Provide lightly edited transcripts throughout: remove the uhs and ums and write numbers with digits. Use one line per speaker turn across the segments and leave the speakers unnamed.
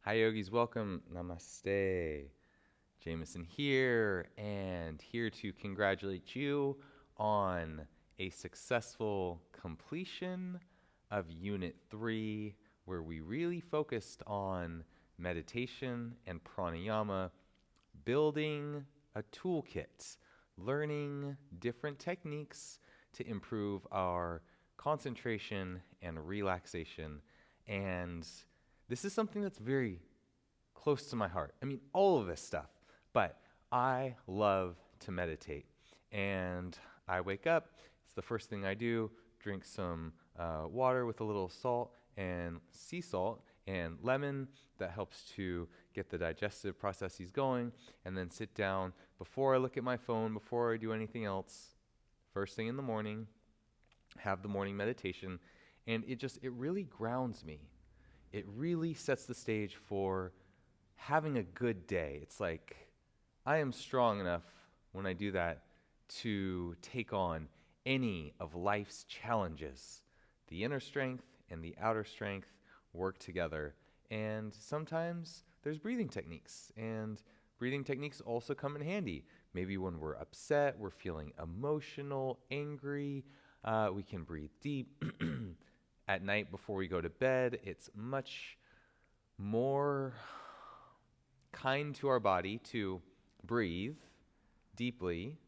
Hi, yogis. Welcome. Namaste. Jameson here, and here to congratulate you on a successful completion of Unit 3, where we really focused on meditation and pranayama, building a toolkit, learning different techniques to improve our concentration and relaxation. And this is something that's very close to my heart. I mean, all of this stuff, but I love to meditate. And I wake up, it's the first thing I do, drink some water with a little salt and sea salt and lemon. That helps to get the digestive processes going, and then sit down before I look at my phone, before I do anything else, first thing in the morning, have the morning meditation, and it really grounds me. It really sets the stage for having a good day. It's like I am strong enough when I do that to take on any of life's challenges. The inner strength and the outer strength work together. And sometimes there's breathing techniques, and breathing techniques also come in handy. Maybe when we're upset, we're feeling emotional, angry, we can breathe deep. At night before we go to bed, it's much more kind to our body to breathe deeply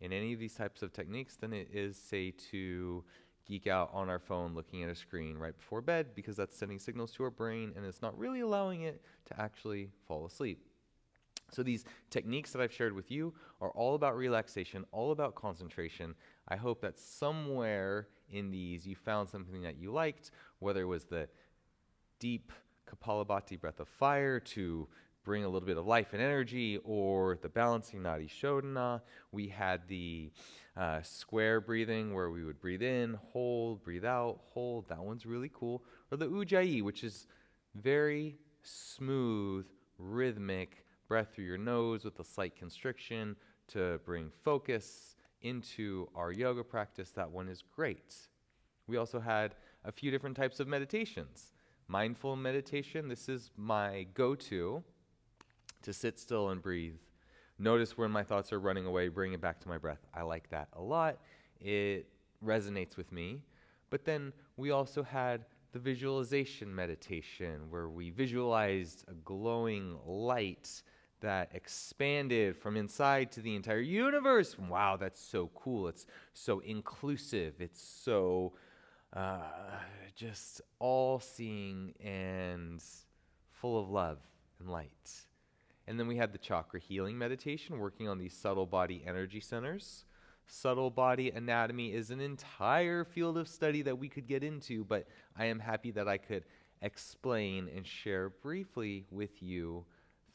in any of these types of techniques than it is, say, to geek out on our phone looking at a screen right before bed, because that's sending signals to our brain and it's not really allowing it to actually fall asleep. So these techniques that I've shared with you are all about relaxation, all about concentration. I hope that somewhere in these you found something that you liked, whether it was the deep Kapalabhati breath of fire to bring a little bit of life and energy, or the balancing Nadi Shodhana. We had the square breathing where we would breathe in, hold, breathe out, hold. That one's really cool. Or the Ujjayi, which is very smooth, rhythmic breath through your nose with a slight constriction to bring focus into our yoga practice. That one is great. We also had a few different types of meditations. Mindful meditation, this is my go-to, to sit still and breathe. Notice when my thoughts are running away, bring it back to my breath. I like that a lot. It resonates with me. But then we also had the visualization meditation, where we visualized a glowing light that expanded from inside to the entire universe. Wow, that's so cool. It's so inclusive. It's so uh, just all-seeing and full of love and light. And then we had the chakra healing meditation, working on these subtle body energy centers. Subtle body anatomy is an entire field of study that we could get into, but I am happy that I could explain and share briefly with you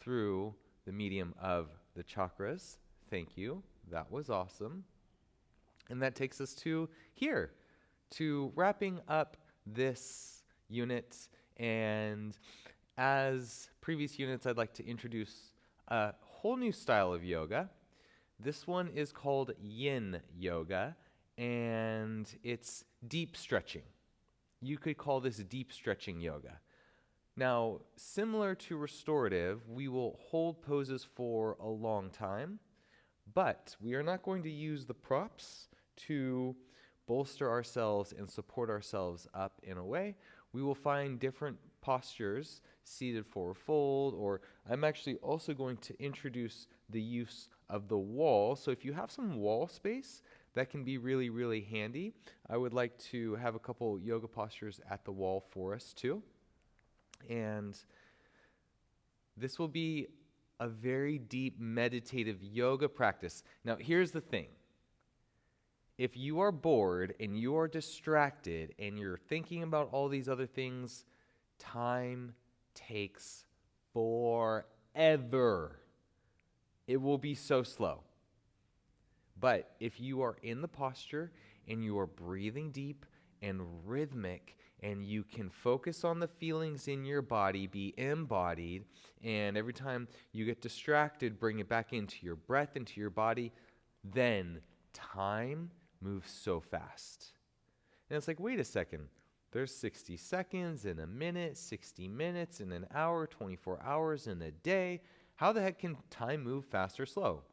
through the medium of the chakras. Thank you. That was awesome. And that takes us to here, to wrapping up this unit. And as previous units, I'd like to introduce a whole new style of yoga. This one is called Yin Yoga, and it's deep stretching. You could call this deep stretching yoga. Now, similar to restorative, we will hold poses for a long time, but we are not going to use the props to bolster ourselves and support ourselves up in a way. We will find different postures, seated forward fold, or I'm actually also going to introduce the use of the wall. So if you have some wall space, that can be really, really handy. I would like to have a couple yoga postures at the wall for us too. And this will be a very deep meditative yoga practice. Now, here's the thing. If you are bored and you are distracted and you're thinking about all these other things, time takes forever. It will be so slow. But if you are in the posture and you are breathing deep and rhythmic, and you can focus on the feelings in your body, be embodied, and every time you get distracted, bring it back into your breath, into your body, then time moves so fast. And it's like, wait a second, There's 60 seconds in a minute, 60 minutes in an hour, 24 hours in a day. How the heck can time move fast or slow?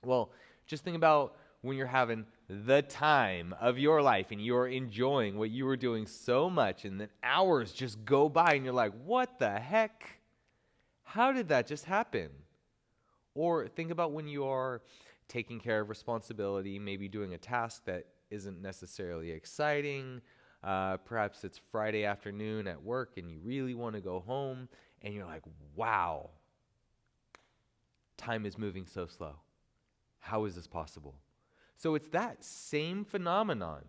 Well, just think about when you're having the time of your life and you're enjoying what you were doing so much, and then hours just go by and you're like, what the heck? How did that just happen? Or think about when you are taking care of responsibility, maybe doing a task that isn't necessarily exciting. Perhaps it's Friday afternoon at work and you really want to go home and you're like, wow, time is moving so slow. How is this possible? So it's that same phenomenon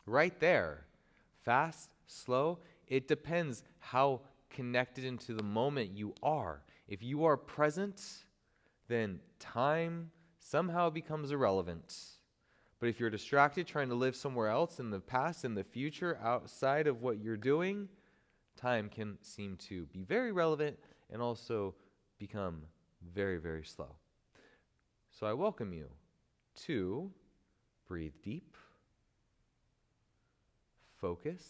right there. Fast, slow, it depends how connected into the moment you are. If you are present, then time somehow becomes irrelevant. But if you're distracted trying to live somewhere else in the past, in the future, outside of what you're doing, time can seem to be very relevant and also become very, very slow. So I welcome you to breathe deep, focus,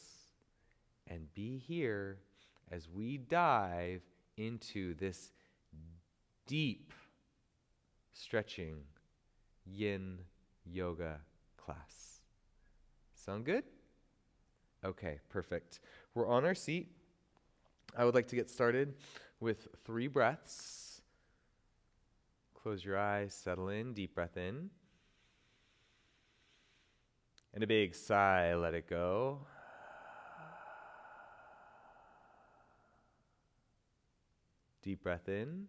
and be here as we dive into this deep stretching Yin Yoga class. Sound good? Okay, perfect. We're on our seat. I would like to get started with 3 breaths. Close your eyes, settle in, deep breath in. And a big sigh, let it go. Deep breath in.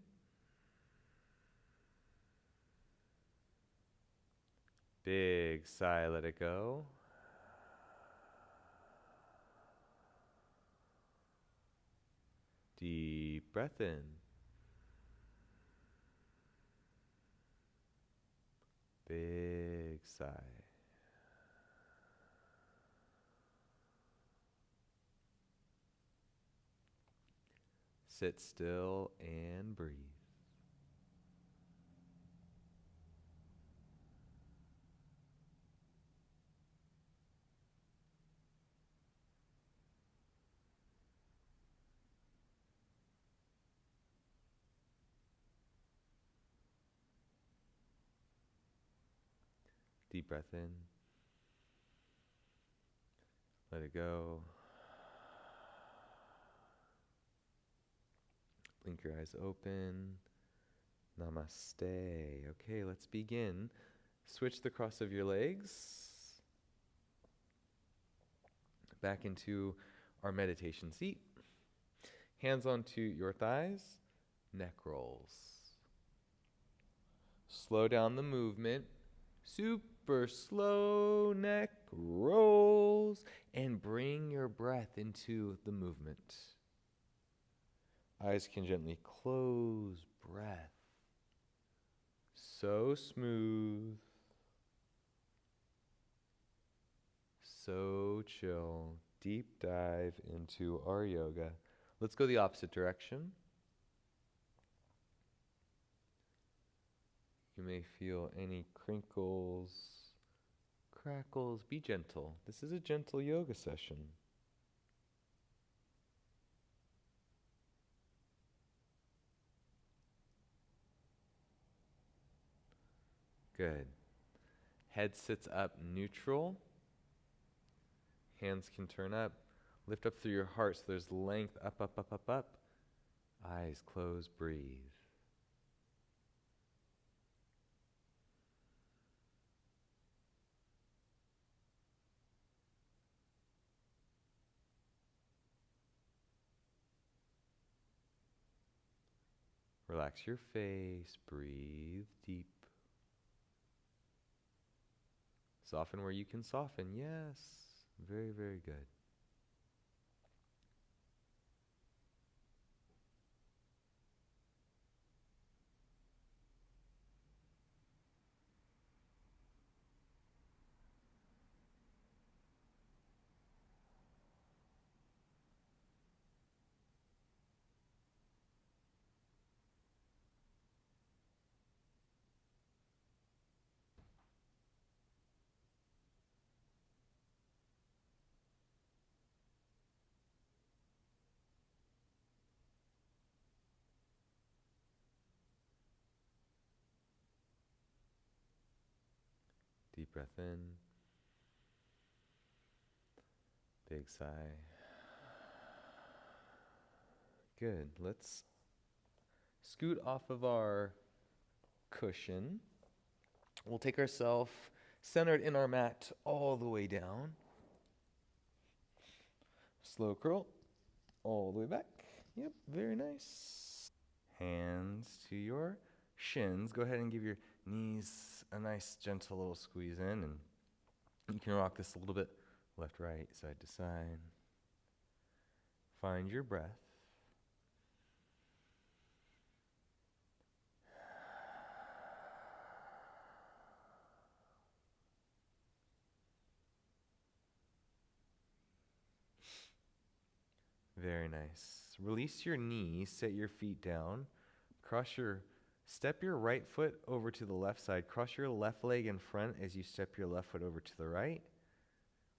Big sigh, let it go. Deep breath in. Big sigh. Sit still and breathe. Deep breath in. Let it go. Blink your eyes open. Namaste. Okay, let's begin. Switch the cross of your legs back into our meditation seat. Hands onto your thighs. Neck rolls. Slow down the movement. Super slow neck rolls. And bring your breath into the movement. Eyes can gently close. Breath. So smooth. So chill. Deep dive into our yoga. Let's go the opposite direction. You may feel any crinkles, crackles. Be gentle. This is a gentle yoga session. Good. Head sits up neutral. Hands can turn up. Lift up through your heart so there's length. Up, up, up, up, up. Eyes closed. Breathe. Relax your face. Breathe deep. Soften where you can soften. Yes. Very, very good. breath in. Big sigh. Good. Let's scoot off of our cushion. We'll take ourselves centered in our mat all the way down. Slow curl all the way back. Yep, very nice. Hands to your shins. Go ahead and give your knees a nice gentle little squeeze in, and you can rock this a little bit left, right, side to side. Find your breath. Very nice. Release your knees, set your feet down. Step your right foot over to the left side. Cross your left leg in front as you step your left foot over to the right.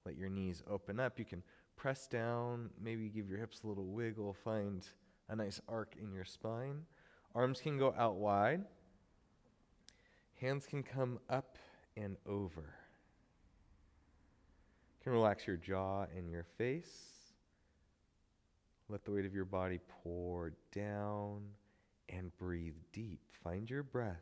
Let your knees open up. You can press down, maybe give your hips a little wiggle. Find a nice arc in your spine. Arms can go out wide. Hands can come up and over. You can relax your jaw and your face. Let the weight of your body pour down and breathe deep. Find your breath.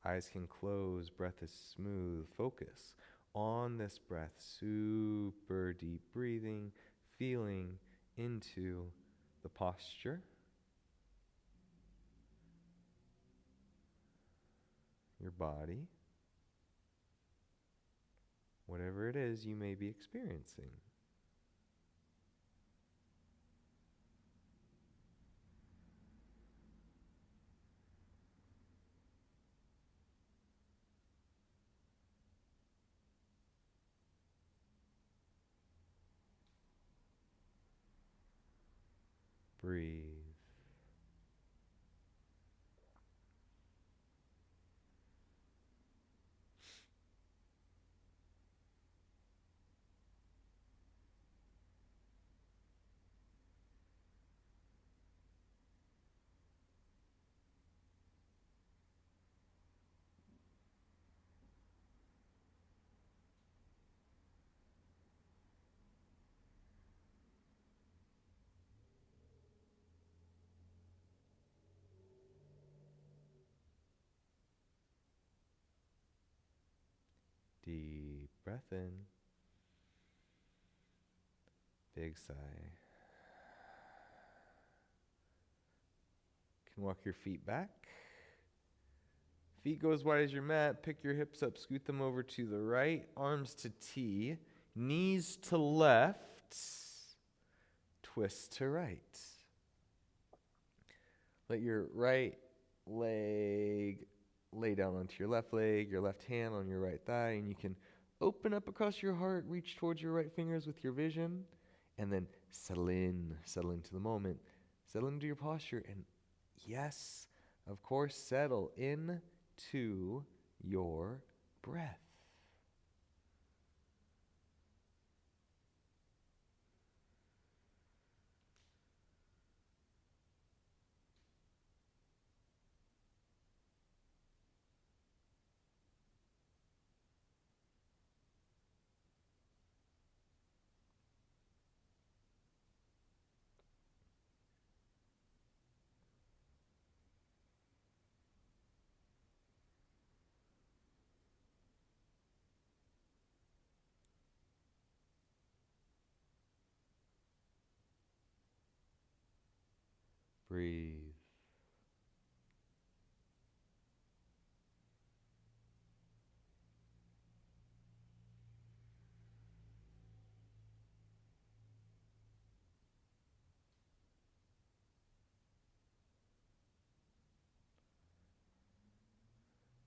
Eyes can close. Breath is smooth. Focus on this breath. Super deep breathing, feeling into the posture. Your body. Whatever it is you may be experiencing. Breathe. Deep breath in. Big sigh. You can walk your feet back. Feet go as wide as your mat. Pick your hips up. Scoot them over to the right. Arms to T. Knees to left. Twist to right. Let your right leg lay down onto your left leg, your left hand on your right thigh, and you can open up across your heart, reach towards your right fingers with your vision, and then settle into the moment, settle into your posture, and yes, of course, settle into your breath. Breathe.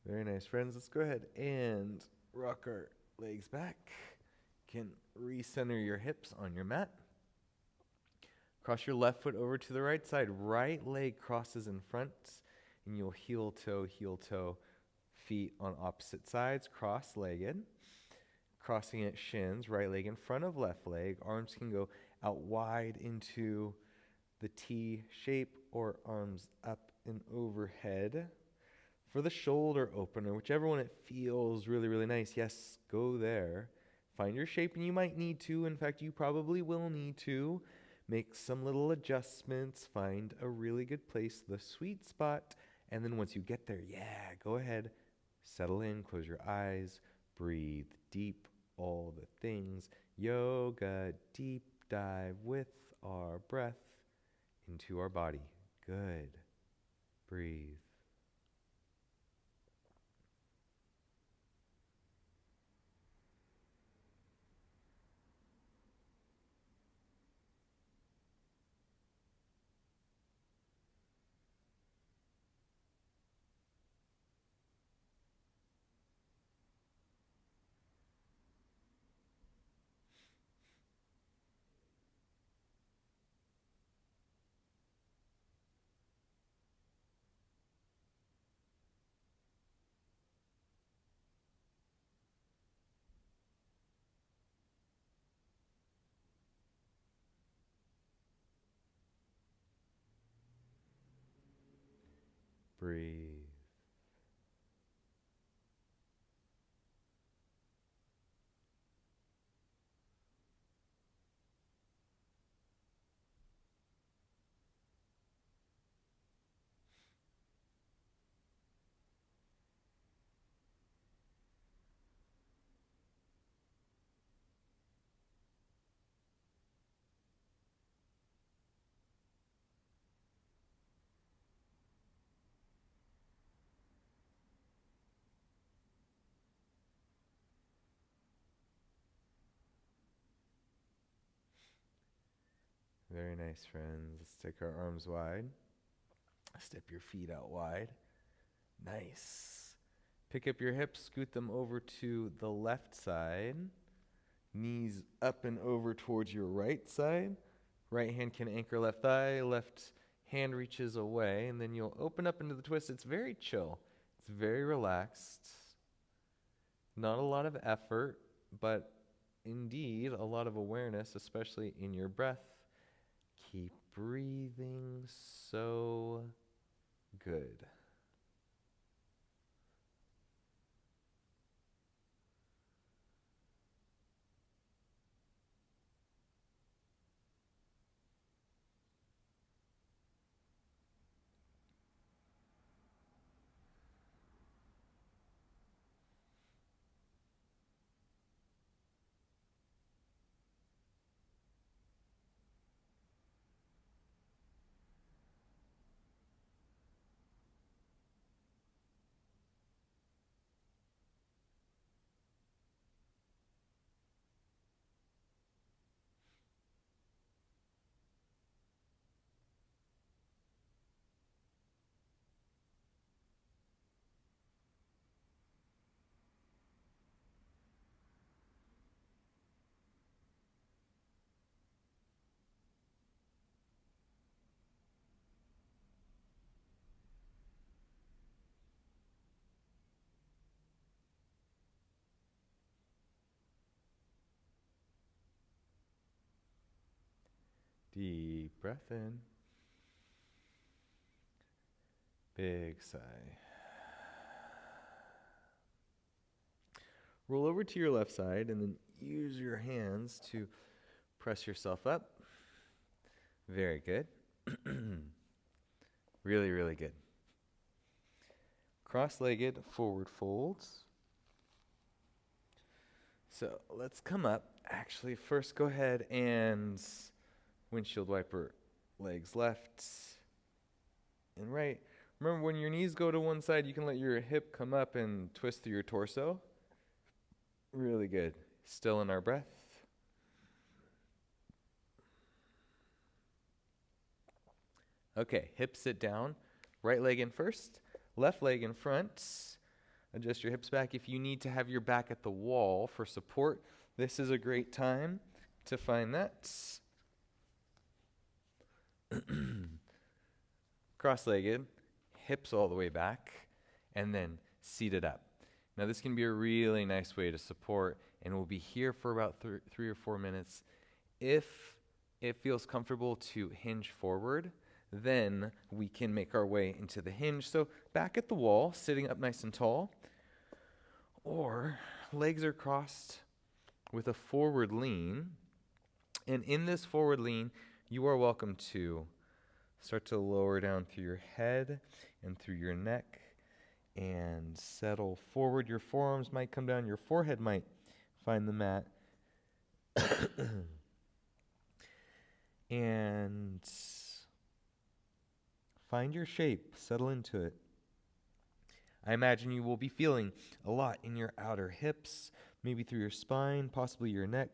Very nice, friends. Let's go ahead and rock our legs back. You can recenter your hips on your mat. Cross your left foot over to the right side. Right leg crosses in front, and you'll heel toe, feet on opposite sides, cross-legged. Crossing at shins, right leg in front of left leg. Arms can go out wide into the T shape or arms up and overhead. for the shoulder opener, whichever one it feels really, really nice. Yes, go there. Find your shape, and you might need to. In fact, you probably will need to make some little adjustments. Find a really good place, the sweet spot. And then once you get there, yeah, go ahead, settle in, close your eyes, breathe deep, all the things. Yoga, deep dive with our breath into our body. Good. Breathe. Breathe. Very nice, friends. Let's take our arms wide. Step your feet out wide. Nice. Pick up your hips, scoot them over to the left side. Knees up and over towards your right side. Right hand can anchor left thigh, left hand reaches away, and then you'll open up into the twist. It's very chill. It's very relaxed. Not a lot of effort, but indeed a lot of awareness, especially in your breath. Keep breathing. So good. Deep breath in. Big sigh. Roll over to your left side and then use your hands to press yourself up. Very good. Really, really good. Cross-legged forward folds. So let's come up. Actually, first go ahead and windshield wiper legs left and right. Remember, when your knees go to one side, you can let your hip come up and twist through your torso. Really good. Still in our breath. Okay, hips sit down. Right leg in first, left leg in front. Adjust your hips back. If you need to have your back at the wall for support, this is a great time to find that. Cross-legged, hips all the way back, and then seated up. Now this can be a really nice way to support, and we'll be here for about 3 or 4 minutes. If it feels comfortable to hinge forward, Then we can make our way into the hinge. So back at the wall, sitting up nice and tall, or legs are crossed with a forward lean. And in this forward lean, you are welcome to start to lower down through your head and through your neck and settle forward. Your forearms might come down, your forehead might find the mat. And find your shape, settle into it. I imagine you will be feeling a lot in your outer hips, maybe through your spine, possibly your neck.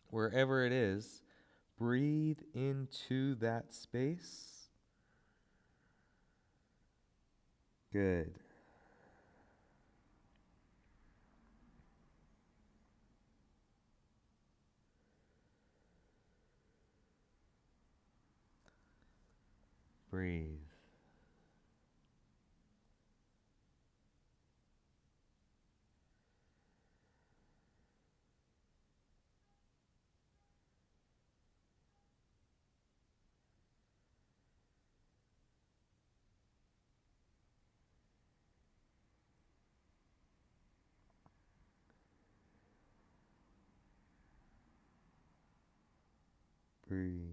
Wherever it is, breathe into that space. Good. Breathe. Breathe.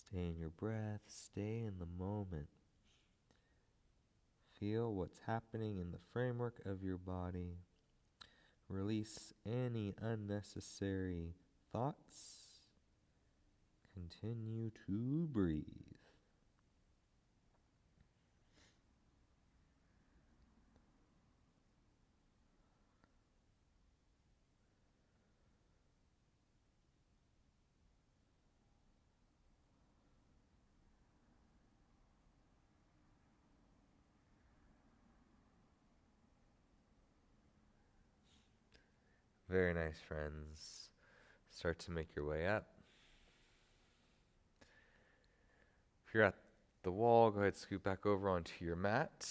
Stay in your breath, stay in the moment. Feel what's happening in the framework of your body. Release any unnecessary thoughts. Continue to breathe. Very nice, friends. Start to make your way up. If you're at the wall, go ahead, scoot back over onto your mat.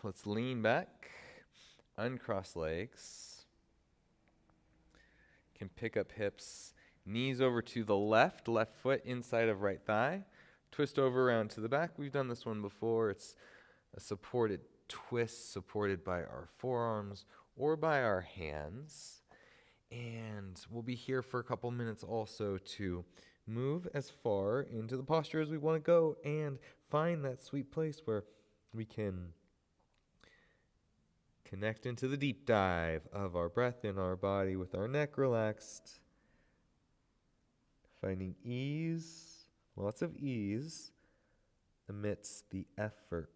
Let's lean back, uncross legs. You can pick up hips, knees over to the left foot inside of right thigh. Twist over around to the back. We've done this one before. It's a supported twist supported by our forearms or by our hands. And we'll be here for a couple minutes also to move as far into the posture as we want to go and find that sweet place where we can connect into the deep dive of our breath in our body with our neck relaxed. Finding ease, lots of ease amidst the effort.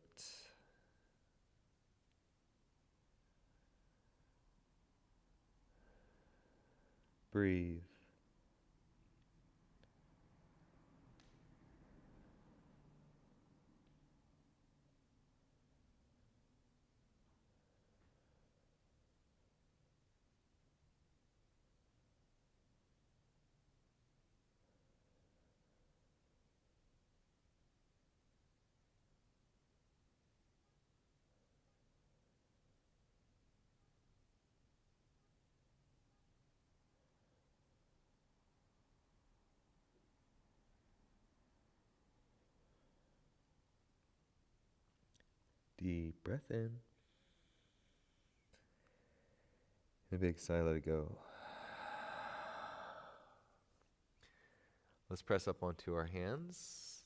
Breathe. Deep breath in. And a big sigh, let it go. Let's press up onto our hands.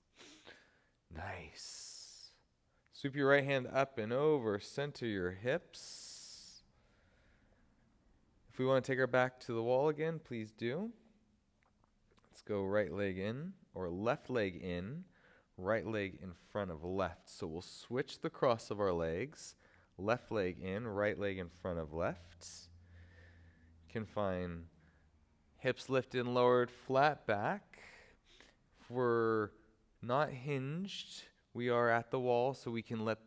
Nice. Sweep your right hand up and over, center your hips. If we want to take our back to the wall again, please do. Let's go right leg in, or left leg in, right leg in front of left. So we'll switch the cross of our legs. Left leg in, right leg in front of left. can find hips lifted and lowered, flat back. If we're not hinged, we are at the wall, so we can let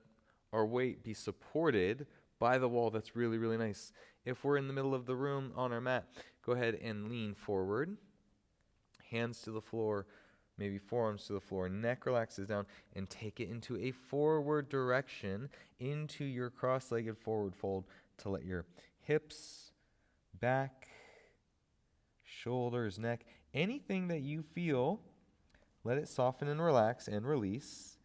our weight be supported by the wall. That's really, really nice. If we're in the middle of the room on our mat, go ahead and lean forward. Hands to the floor, maybe forearms to the floor. Neck relaxes down, and take it into a forward direction, into your cross-legged forward fold, to let your hips, back, shoulders, neck, anything that you feel, let it soften and relax and release.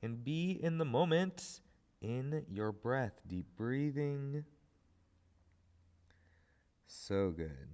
And be in the moment, in your breath. Deep breathing. So good.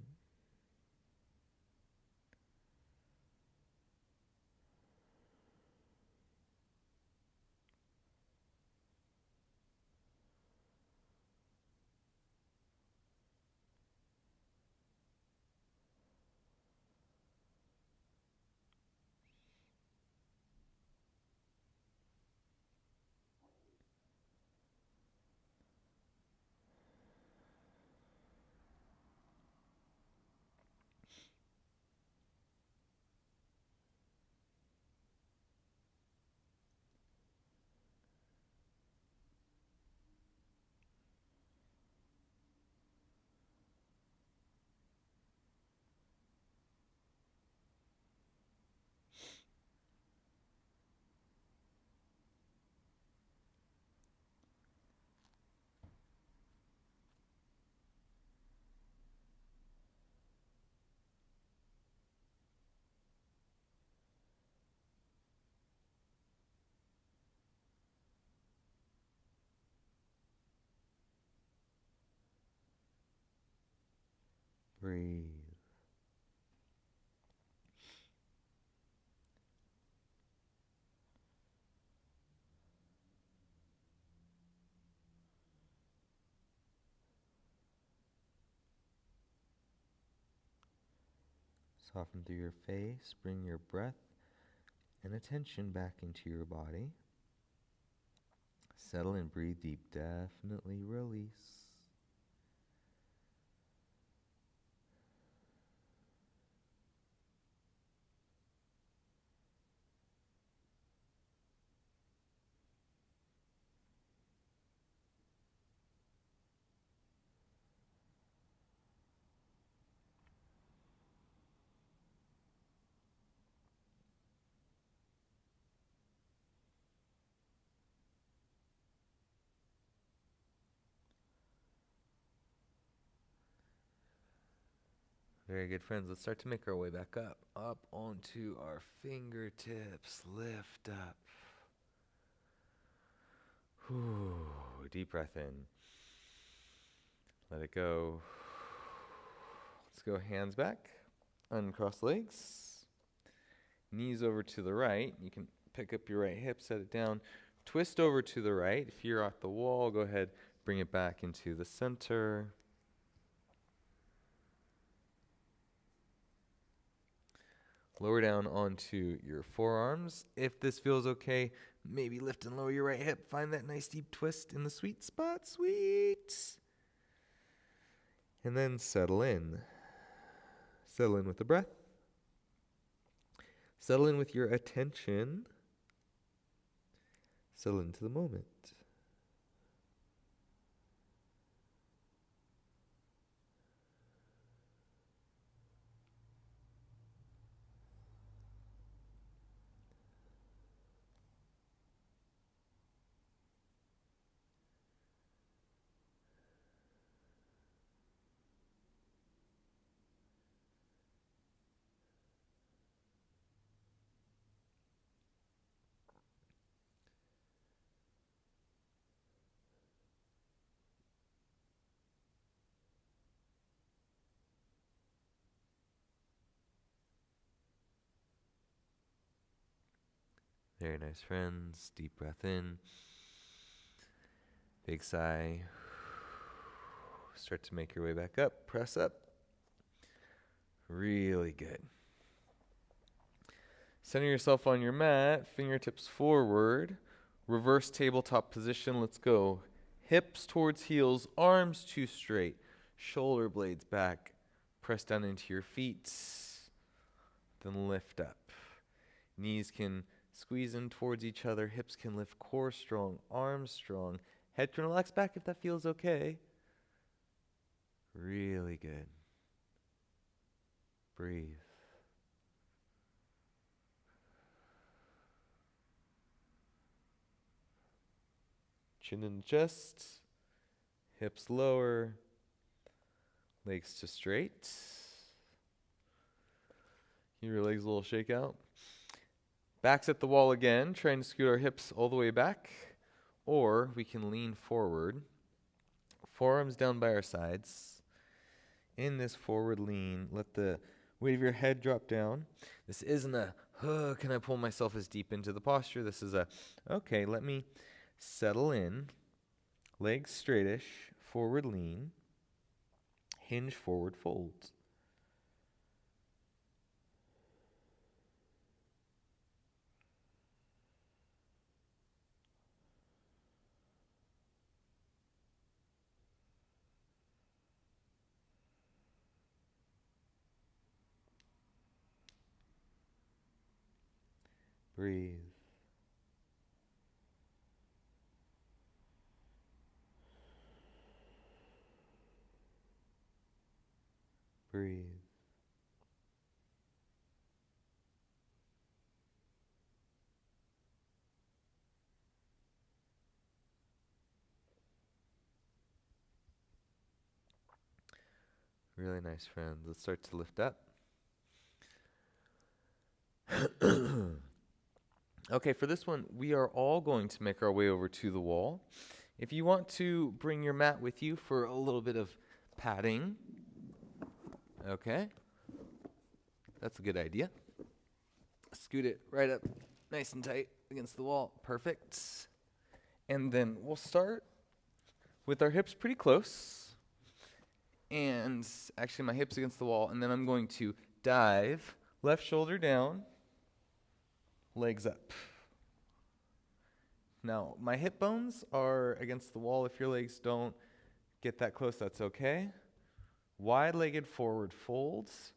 Breathe. Soften through your face. Bring your breath and attention back into your body. Settle and breathe deep. Definitely release. Very good, friends. Let's start to make our way back up onto our fingertips. Lift up. Whew. Deep breath in. Let it go. Let's go hands back. Uncross legs. Knees over to the right. You can pick up your right hip, set it down. Twist over to the right. If you're at the wall, go ahead, bring it back into the center. Lower down onto your forearms. If this feels okay, maybe lift and lower your right hip. Find that nice deep twist in the sweet spot. Sweet. And then settle in. Settle in with the breath. Settle in with your attention. Settle into the moment. Very nice, friends. Deep breath in. Big sigh. Start to make your way back up. Press up. Really good. Center yourself on your mat. Fingertips forward. Reverse tabletop position. Let's go. Hips towards heels. Arms too straight. Shoulder blades back. Press down into your feet, then lift up. Knees can squeeze in towards each other, hips can lift, core strong, arms strong. Head can relax back if that feels okay. Really good. Breathe. Chin in the chest, hips lower, legs to straight. Give your legs a little shake out. Backs at the wall again, trying to scoot our hips all the way back. Or we can lean forward, forearms down by our sides. In this forward lean, let the weight of your head drop down. This isn't a, can I pull myself as deep into the posture? This is a, okay, let me settle in. Legs straightish, forward lean, hinge forward fold. Breathe. Breathe. Really nice, friends. Let's start to lift up. Okay, for this one, we are all going to make our way over to the wall. If you want to bring your mat with you for a little bit of padding, okay, that's a good idea. Scoot it right up nice and tight against the wall. Perfect. And then we'll start with our hips pretty close. And actually my hips against the wall. And then I'm going to dive, left shoulder down, legs up. Now, my hip bones are against the wall. If your legs don't get that close, that's okay. Wide-legged forward folds,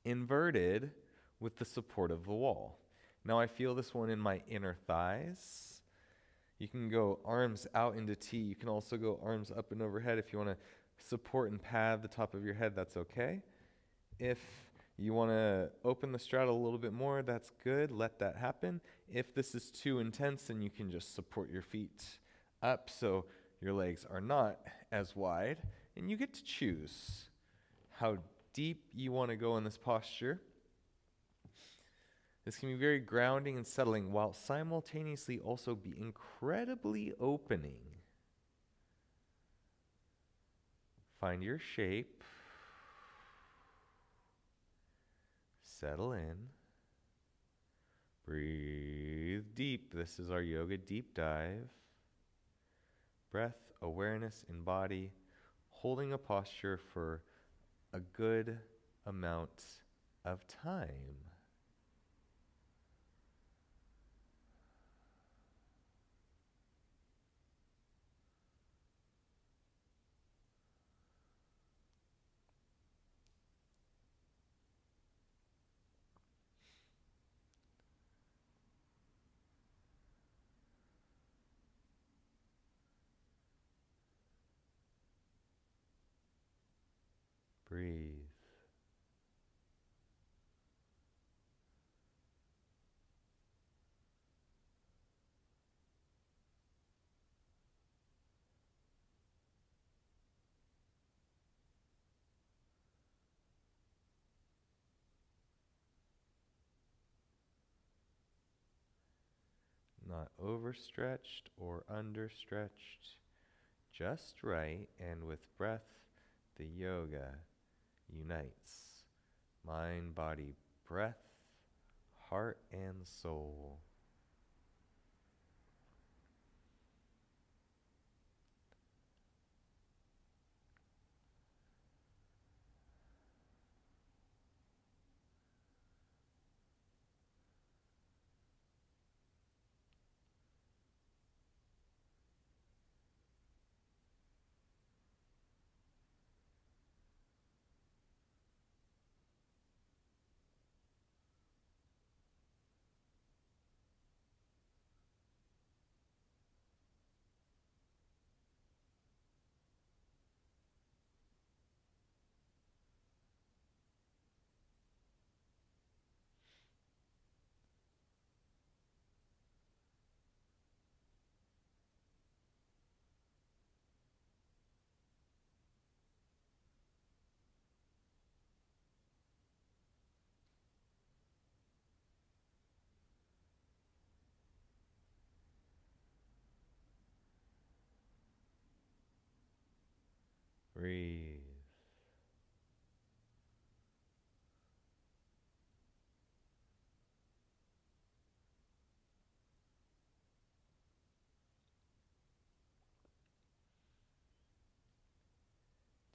inverted with the support of the wall. Now I feel this one in my inner thighs. You can go arms out into T. You can also go arms up and overhead. If you want to support and pad the top of your head, that's okay. If you want to open the straddle a little bit more, that's good. Let that happen. If this is too intense, then you can just support your feet up so your legs are not as wide. And you get to choose how deep you want to go in this posture. This can be very grounding and settling while simultaneously also be incredibly opening. Find your shape. Settle in. Breathe deep. This is our yoga deep dive. Breath, awareness in body, holding a posture for a good amount of time. Breathe. Not overstretched or understretched, just right, and with breath, the yoga unites mind, body, breath, heart, and soul.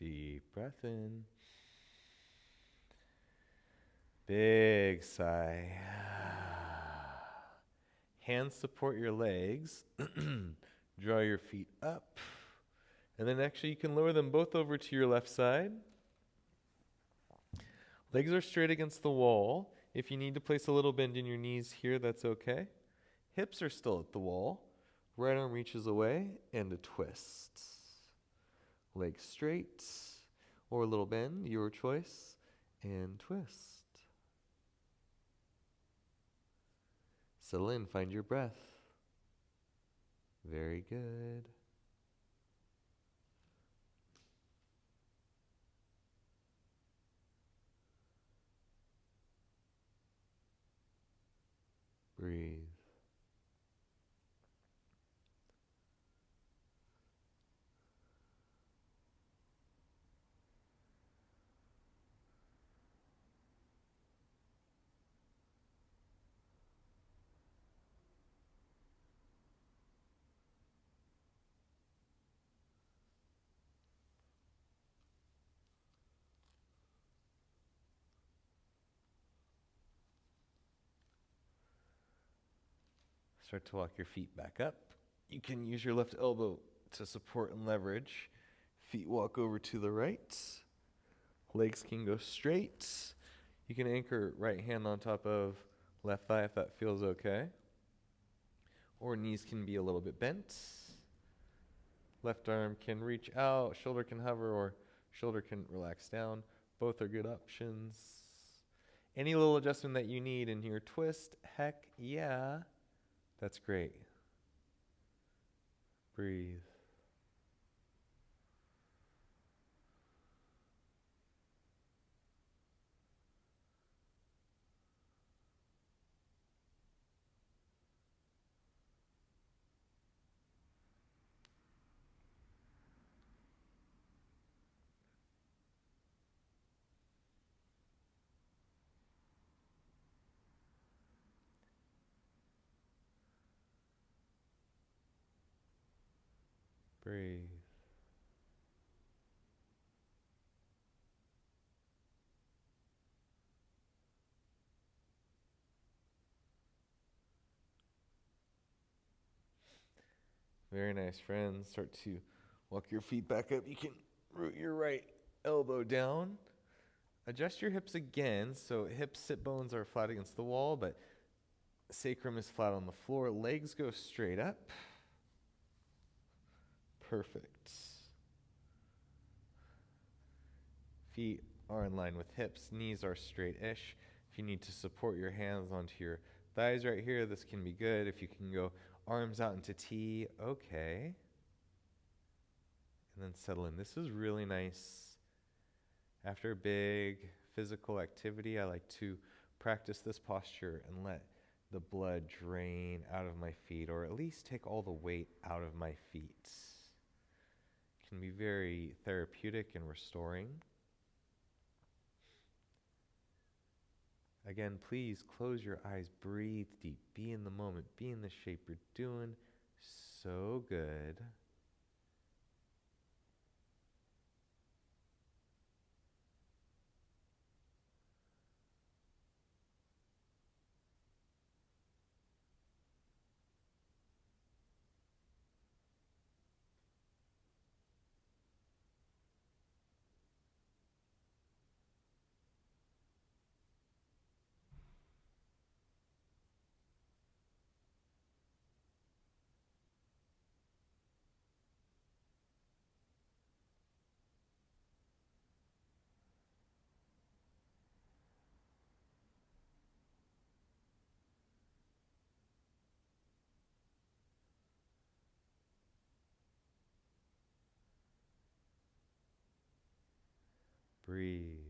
Deep breath in. Big sigh. Hands support your legs. Draw your feet up. And then actually you can lower them both over to your left side. Legs are straight against the wall. If you need to place a little bend in your knees here, that's okay. Hips are still at the wall. Right arm reaches away and a twist. Legs straight or a little bend, your choice, and twist. Settle in, find your breath. Very good. Breathe. Start to walk your feet back up. You can use your left elbow to support and leverage. Feet walk over to the right. Legs can go straight. You can anchor right hand on top of left thigh if that feels okay. Or knees can be a little bit bent. Left arm can reach out, shoulder can hover, or shoulder can relax down. Both are good options. Any little adjustment that you need in your twist, heck yeah. That's great. Breathe. Breathe. Very nice, friends. Start to walk your feet back up. You can root your right elbow down. Adjust your hips again. So hips, sit bones are flat against the wall, but sacrum is flat on the floor. Legs go straight up. Perfect. Feet are in line with hips. Knees are straight-ish. If you need to support your hands onto your thighs right here, this can be good. If you can go arms out into T, okay. And then settle in. This is really nice. After a big physical activity, I like to practice this posture and let the blood drain out of my feet, or at least take all the weight out of my feet. It can be very therapeutic and restoring. Again, please close your eyes, breathe deep, be in the moment, be in the shape. You're doing so good. Breathe.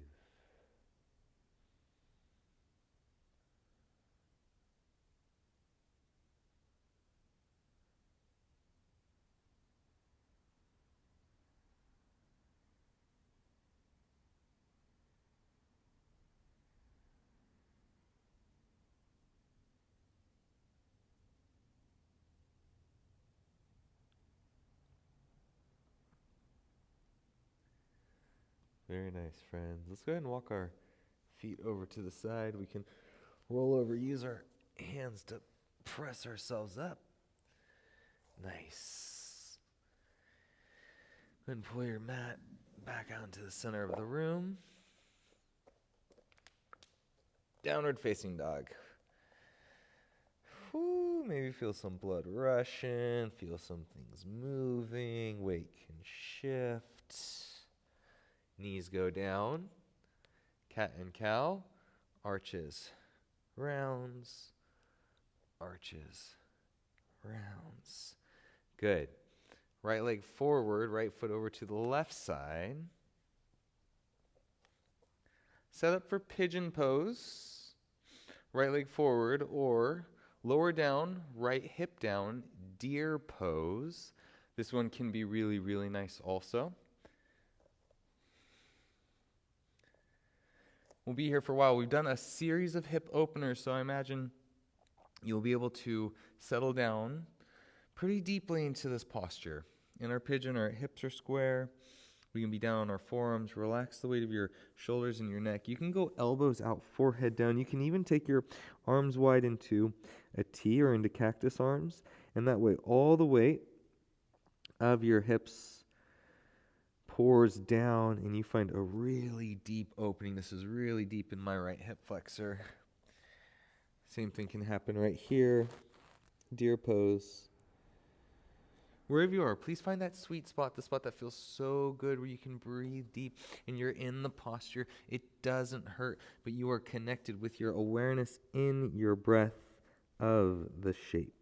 Very nice, friends. Let's go ahead and walk our feet over to the side. We can roll over, use our hands to press ourselves up. Nice. Go ahead and pull your mat back out into the center of the room. Downward facing dog. Whew, maybe feel some blood rushing, feel some things moving, weight can shift. Knees go down. Cat and cow. Arches, rounds, arches, rounds. Good. Right leg forward, right foot over to the left side. Set up for pigeon pose. Right leg forward, or lower down, right hip down, deer pose. This one can be really, really nice also. We'll be here for a while. We've done a series of hip openers, so I imagine you'll be able to settle down pretty deeply into this posture. In our pigeon, our hips are square. We can be down on our forearms. Relax the weight of your shoulders and your neck. You can go elbows out, forehead down. You can even take your arms wide into a T or into cactus arms. And that way, all the weight of your hips pours down, and you find a really deep opening. This is really deep in my right hip flexor. Same thing can happen right here. Deer pose. Wherever you are, please find that sweet spot, the spot that feels so good where you can breathe deep and you're in the posture. It doesn't hurt, but you are connected with your awareness in your breath of the shape.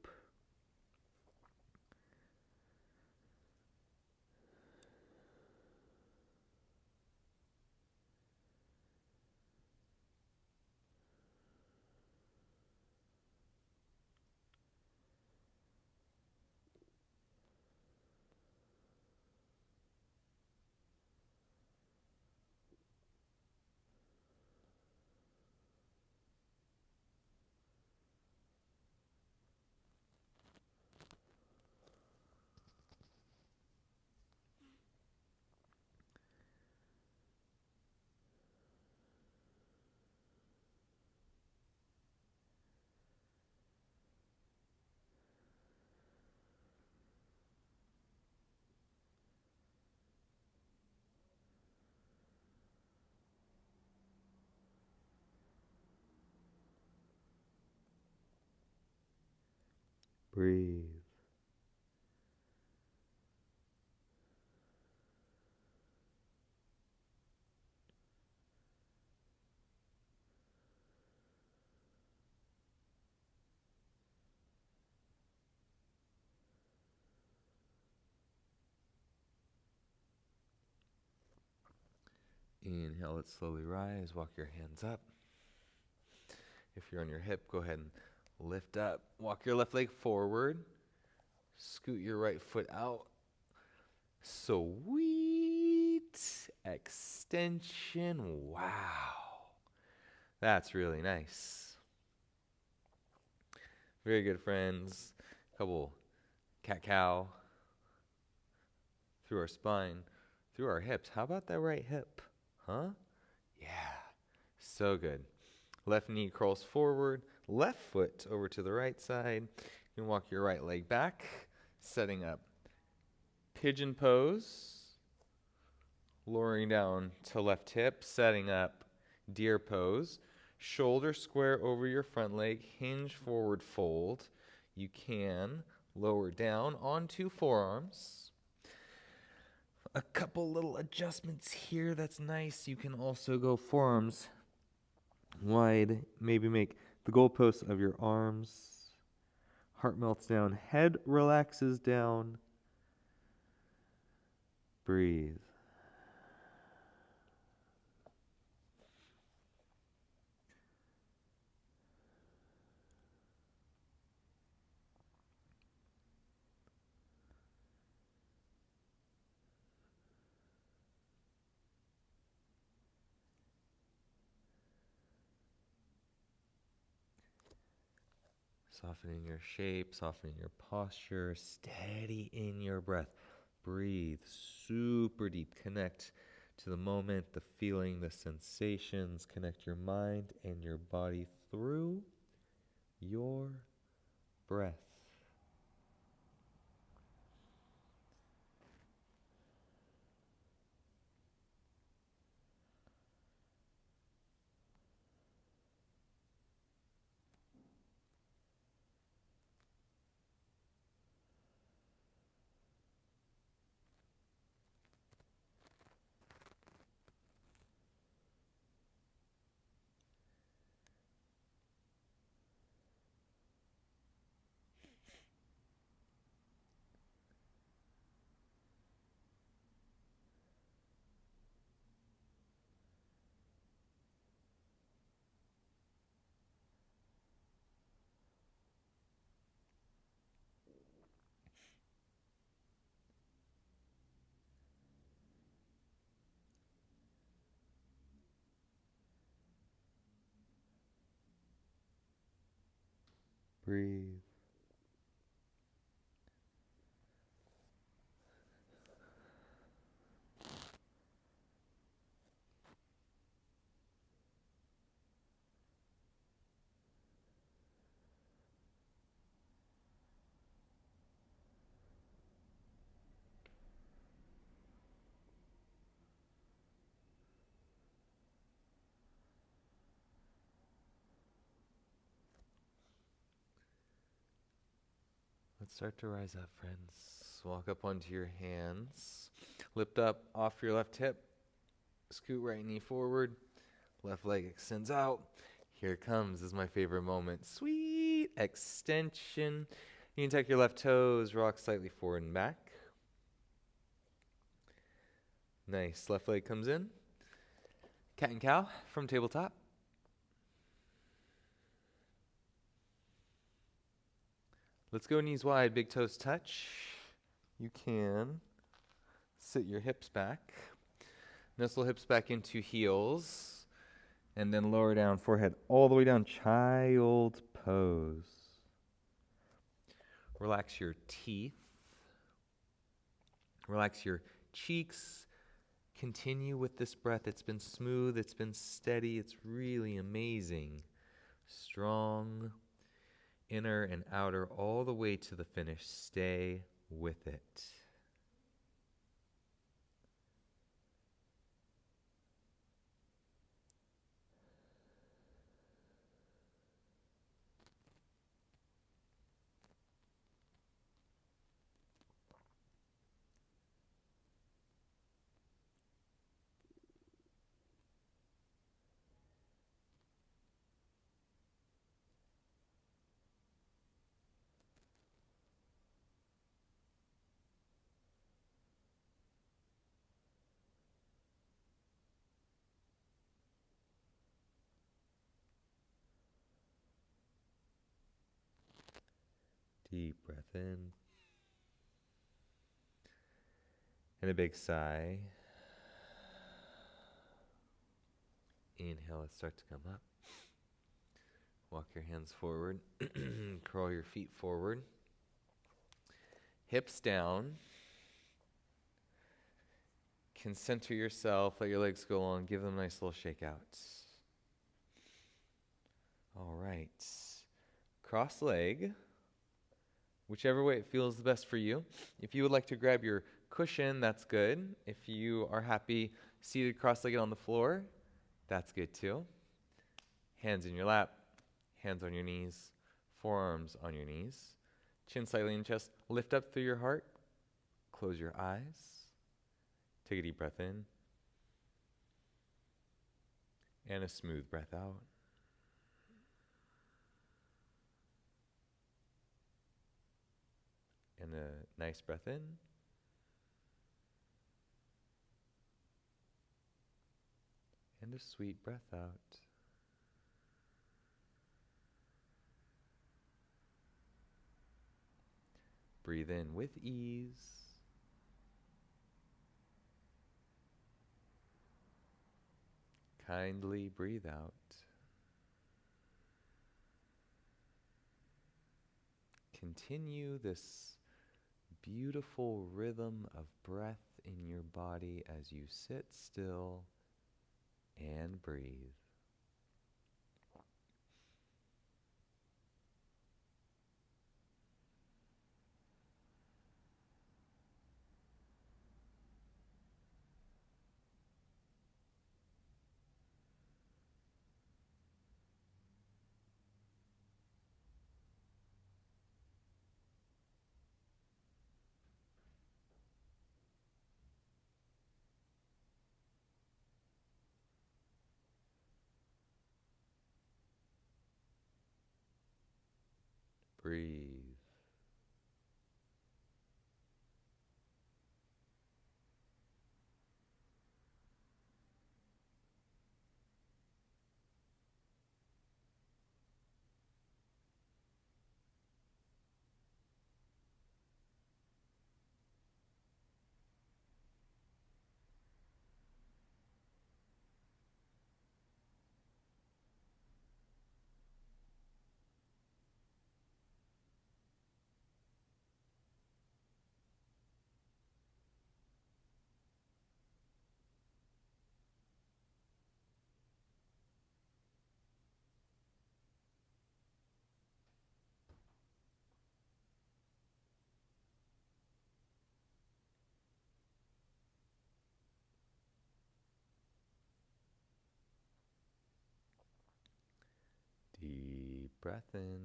Breathe. Inhale, let's slowly rise. Walk your hands up. If you're on your hip, go ahead and lift up. Walk your left leg forward. Scoot your right foot out. Sweet extension. Wow. That's really nice. Very good, friends. Couple cat-cow through our spine, through our hips. How about that right hip? Huh? Yeah. So good. Left knee curls forward, left foot over to the right side. You can walk your right leg back, setting up pigeon pose, lowering down to left hip, setting up deer pose. Shoulder square over your front leg, hinge forward fold. You can lower down onto forearms. A couple little adjustments here, that's nice. You can also go forearms wide, maybe make the goalposts of your arms. Heart melts down, head relaxes down. Breathe. Softening your shape, softening your posture, steady in your breath. Breathe super deep. Connect to the moment, the feeling, the sensations. Connect your mind and your body through your breath. Breathe. Let's start to rise up, friends. Walk up onto your hands. Lift up off your left hip. Scoot right knee forward. Left leg extends out. Here it comes. This is my favorite moment. Sweet extension. You can tuck your left toes, rock slightly forward and back. Nice. Left leg comes in. Cat and cow from tabletop. Let's go knees wide, big toes touch. You can sit your hips back. Nestle hips back into heels. And then lower down, forehead all the way down, child pose. Relax your teeth. Relax your cheeks. Continue with this breath. It's been smooth, it's been steady, it's really amazing. Strong, inner and outer, all the way to the finish. Stay with it. Deep breath in. And a big sigh. Inhale, let's start to come up. Walk your hands forward. Curl your feet forward. Hips down. Can center yourself, let your legs go long, give them a nice little shake out. All right. Cross leg, whichever way it feels the best for you. If you would like to grab your cushion, that's good. If you are happy seated cross-legged on the floor, that's good too. Hands in your lap, hands on your knees, forearms on your knees. Chin slightly in chest, lift up through your heart, close your eyes. Take a deep breath in. And a smooth breath out. And a nice breath in. And a sweet breath out. Breathe in with ease. Kindly breathe out. Continue this beautiful rhythm of breath in your body as you sit still and breathe. Breathe. Deep breath in.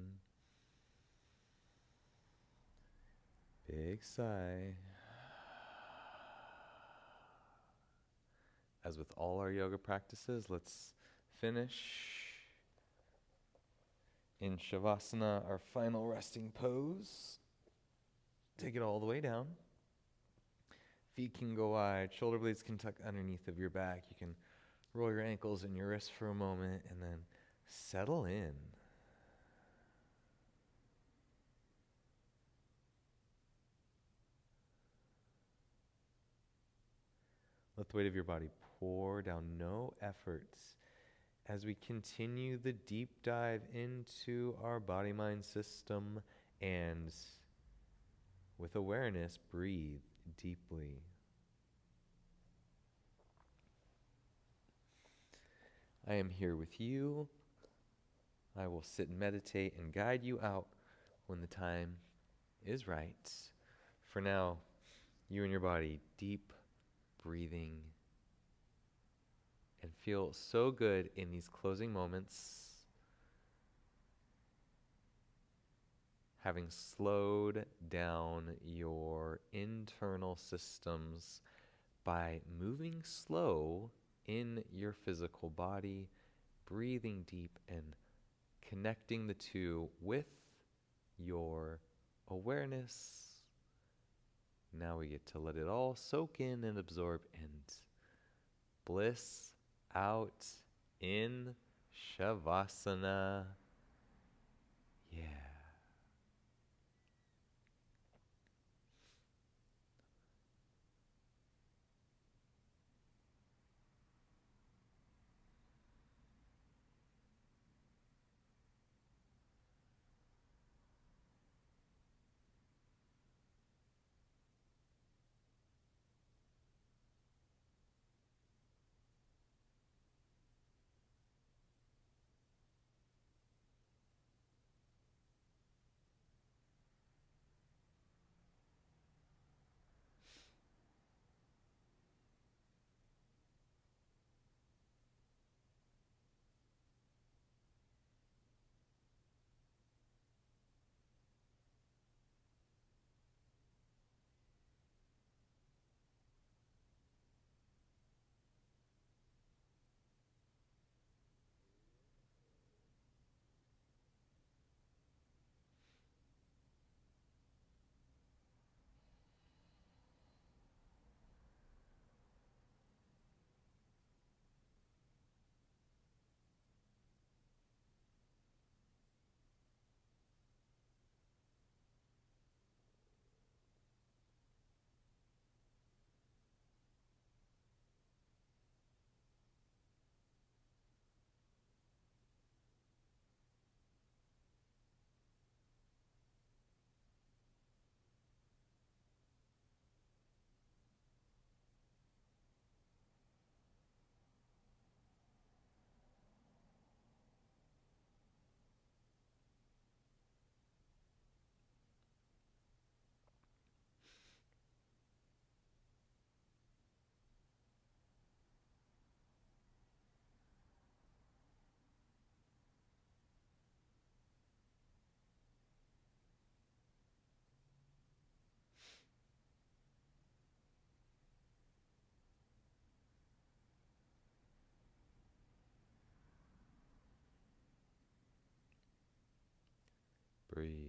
Big sigh. As with all our yoga practices, let's finish in Shavasana, our final resting pose. Take it all the way down. Feet can go wide, shoulder blades can tuck underneath of your back. You can roll your ankles and your wrists for a moment and then settle in. Let the weight of your body pour down, no efforts, as we continue the deep dive into our body-mind system, and with awareness, breathe deeply. I am here with you. I will sit and meditate and guide you out when the time is right. For now, you and your body, deep breathing, and feel so good in these closing moments, having slowed down your internal systems by moving slow in your physical body, breathing deep and connecting the two with your awareness. Now we get to let it all soak in and absorb and bliss out in Shavasana. Yeah. breathe.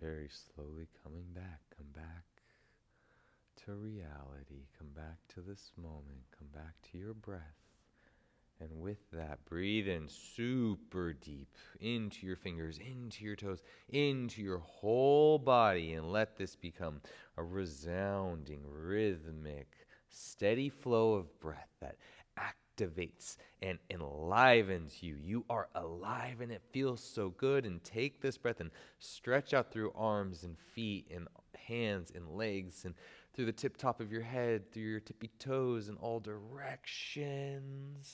Very slowly coming back. Come back to reality. Come back to this moment. Come back to your breath. And with that, breathe in super deep into your fingers, into your toes, into your whole body, and let this become a resounding, rhythmic, steady flow of breath that activates and enlivens you. You are alive and it feels so good. And take this breath and stretch out through arms and feet and hands and legs and through the tip top of your head, through your tippy toes in all directions.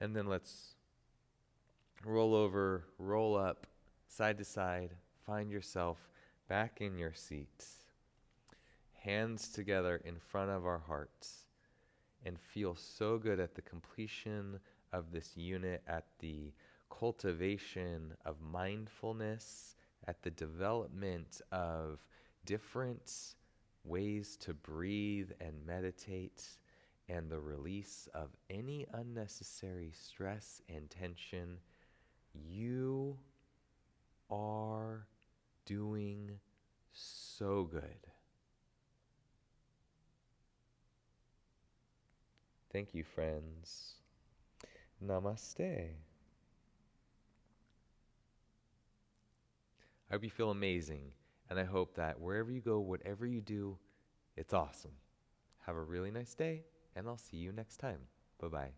And then let's roll over, roll up, side to side. Find yourself back in your seat. Hands together in front of our hearts. And feel so good at the completion of this unit, at the cultivation of mindfulness, at the development of different ways to breathe and meditate, and the release of any unnecessary stress and tension. You are doing so good. Thank you, friends. Namaste. I hope you feel amazing, and I hope that wherever you go, whatever you do, it's awesome. Have a really nice day, and I'll see you next time. Bye-bye.